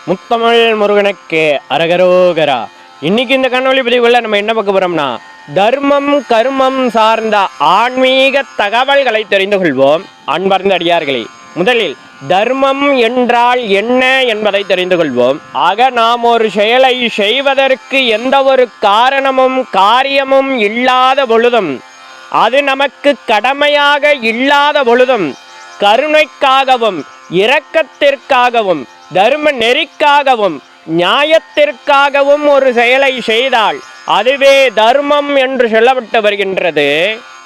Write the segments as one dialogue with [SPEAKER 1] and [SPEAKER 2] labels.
[SPEAKER 1] முத்தமிழ் முருகனுக்கு அரகரோகரா. இன்னைக்கு இந்த காணொளி பதிவுல நம்ம என்ன பார்க்க போறோம்னா, தர்மம் கர்மம் சார்ந்த ஆன்மீக தகவல்களை தெரிந்து கொள்வோம். அன்பார்ந்த அடியார்களே, முதலில் தர்மம் என்றால் என்ன என்பதை தெரிந்து கொள்வோம். ஆக நாம் ஒரு செயலை செய்வதற்கு எந்த ஒரு காரணமும் காரியமும் இல்லாத பொழுதும், அது நமக்கு கடமையாக இல்லாத பொழுதும், கருணைக்காகவும் இரக்கத்திற்காகவும் தர்ம நெறிக்காகவும் நியாயத்திற்காகவும் ஒரு செயலை செய்தால் அதுவே தர்மம் என்று சொல்லப்பட்டு வருகின்றது.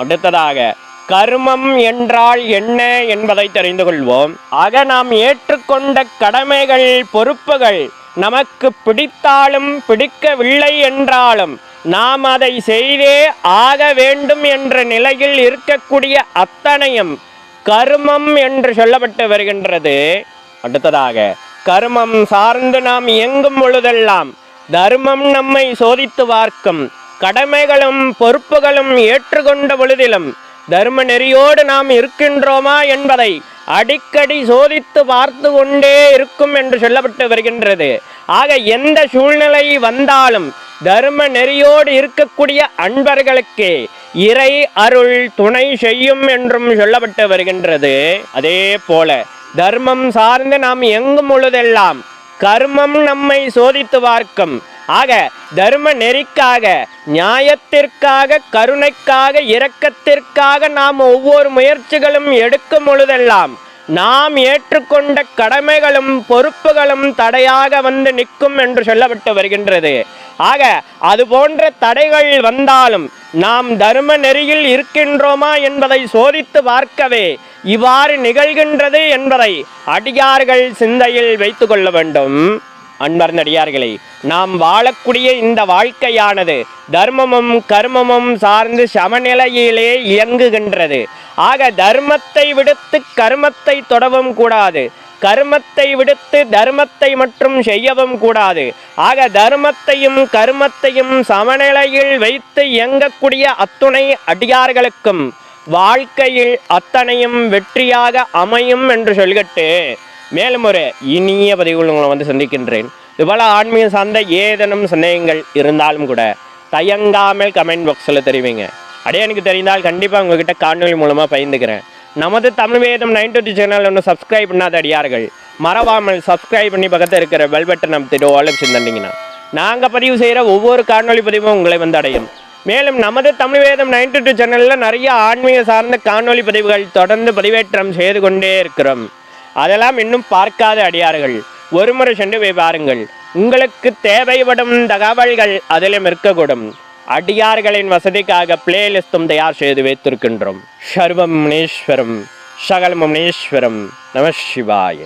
[SPEAKER 1] அடுத்ததாக கர்மம் என்றால் என்ன என்பதை தெரிந்து கொள்வோம். ஆக நாம் ஏற்றுக்கொண்ட கடமைகள் பொறுப்புகள் நமக்கு பிடித்தாலும் பிடிக்கவில்லை என்றாலும் நாம் அதை செய்தே ஆக வேண்டும் என்ற நிலையில் இருக்கக்கூடிய அத்தனையும் கர்மம் என்று சொல்லப்பட்டு வருகின்றது. அடுத்ததாக கர்மம் சார்ந்து நாம் இயங்கும் பொழுதெல்லாம் தர்மம் நம்மை சோதித்து பார்க்கும். கடமைகளும் பொறுப்புகளும் ஏற்றுக்கொண்ட பொழுதிலும் தர்ம நெறியோடு நாம் இருக்கின்றோமா என்பதை அடிக்கடி சோதித்து பார்த்து கொண்டே இருக்கும் என்று சொல்லப்பட்டு வருகின்றது. ஆக எந்த சூழ்நிலை வந்தாலும் தர்ம நெறியோடு இருக்கக்கூடிய அன்பர்களுக்கு இறை அருள் துணை செய்யும் என்றும் சொல்லப்பட்டு வருகின்றது. அதே போல தர்மம் சார்ந்து நாம் எங்கும் பொழுதெல்லாம் கர்மம் நம்மை சோதித்து பார்க்கும். ஆக தர்ம நெறிக்காக நியாயத்திற்காக கருணைக்காக இரக்கத்திற்காக நாம் ஒவ்வொரு முயற்சிகளும் எடுக்கும் பொழுதெல்லாம் நாம் ஏற்றுக்கொண்ட கடமைகளும் பொறுப்புகளும் தடையாக வந்து நிற்கும் என்று சொல்லப்பட்டு வருகின்றது. ஆக அது போன்ற தடைகள் வந்தாலும் நாம் தர்ம நெறியில் இருக்கின்றோமா என்பதை சோதித்து பார்க்கவே இவ்வாறு நிகழ்கின்றது என்பதை அடியார்கள் சிந்தையில் வைத்து கொள்ள வேண்டும். அன்பர்ந்த அடியார்களே, நாம் வாழக்கூடிய இந்த வாழ்க்கையானது தர்மமும் கர்மமும் சார்ந்து சமநிலையிலே இயங்குகின்றது. ஆக தர்மத்தை விடுத்து கர்மத்தை தொடவும் கூடாது, கர்மத்தை விடுத்து தர்மத்தை மட்டும் செய்யவும் கூடாது. ஆக தர்மத்தையும் கர்மத்தையும் சமநிலையில் வைத்து இயங்கக்கூடிய அத்துணை அடியார்களுக்கும் வாழ்க்கையில் அத்தனையும் வெற்றியாக அமையும் என்று சொல்லிட்டு மேலும் ஒரு இனிய பதிவுகள் உங்களை சந்திக்கின்றேன். இதுபோல ஆன்மீக சார்ந்த ஏதேனும் சந்தேகங்கள் இருந்தாலும் கூட தயங்காமல் கமெண்ட் பாக்ஸில் தெரிவிங்க. அப்படியே எனக்கு தெரிந்தால் கண்டிப்பாக உங்ககிட்ட காணொலி மூலமாக பகிர்ந்துக்கிறேன். நமது தமிழ் வேதம் 922 சேனல் ஒன்று சப்ஸ்கிரைப் பண்ணாத அடியார்கள் மறவாமல் சப்ஸ்கிரைப் பண்ணி பக்கத்தில் இருக்கிற பெல் பட்டன் அமைத்துட்டு ஆப்ஷன் தந்தீங்கன்னா நாங்கள் பதிவு செய்கிற ஒவ்வொரு காணொலி பதிவும் உங்களை வந்து அடையும். மேலும் நமது தமிழ் வேதம் 922 சேனலில் நிறைய ஆன்மீக சார்ந்த காணொலி பதிவுகள் தொடர்ந்து பதிவேற்றம் செய்து கொண்டே இருக்கிறோம். அதெல்லாம் இன்னும் பார்க்காத அடியார்கள் ஒரு முறை சென்று போய் பாருங்கள். உங்களுக்கு தேவைப்படும் தகவல்கள் அதிலும் இருக்கக்கூடும். அடியார்களின் வசதிக்காக பிளேலிஸ்டும் தயார் செய்து வைத்திருக்கின்றோம். சர்வம் முனீஸ்வரம் சகல முனீஸ்வரம் நம சிவாய.